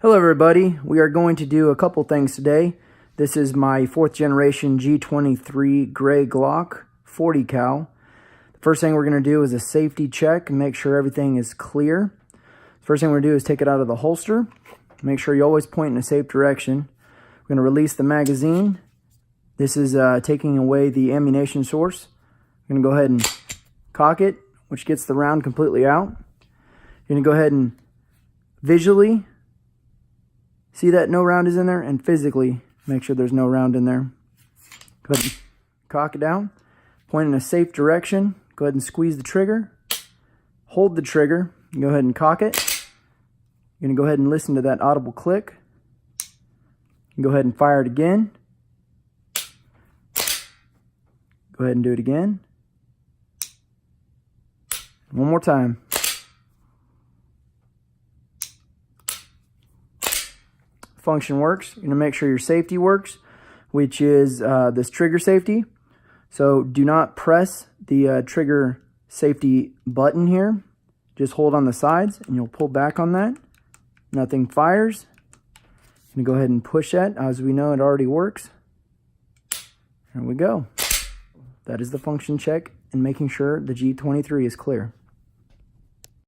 Hello everybody, we are going to do a couple things today. This is my 4th generation G23 gray Glock 40 cal. The first thing we're going to do is a safety check and make sure everything is clear. First thing we're going to do is take it out of the holster. Make sure you always point in a safe direction. We're going to release the magazine. This is taking away the ammunition source. I'm going to go ahead and cock it, which gets the round completely out. You're going to go ahead and visually see that no round is in there, and physically make sure there's no round in there. Go ahead and cock it down. Point in a safe direction. Go ahead and squeeze the trigger. Hold the trigger. Go ahead and cock it. You're going to go ahead and listen to that audible click. Go ahead and fire it again. Go ahead and do it again. One more time. Function works. You're going to make sure your safety works, which is this trigger safety. So do not press the trigger safety button here. Just hold on the sides and you'll pull back on that. Nothing fires. I'm going to go ahead and push that. As we know, it already works. There we go. That is the function check and making sure the G23 is clear.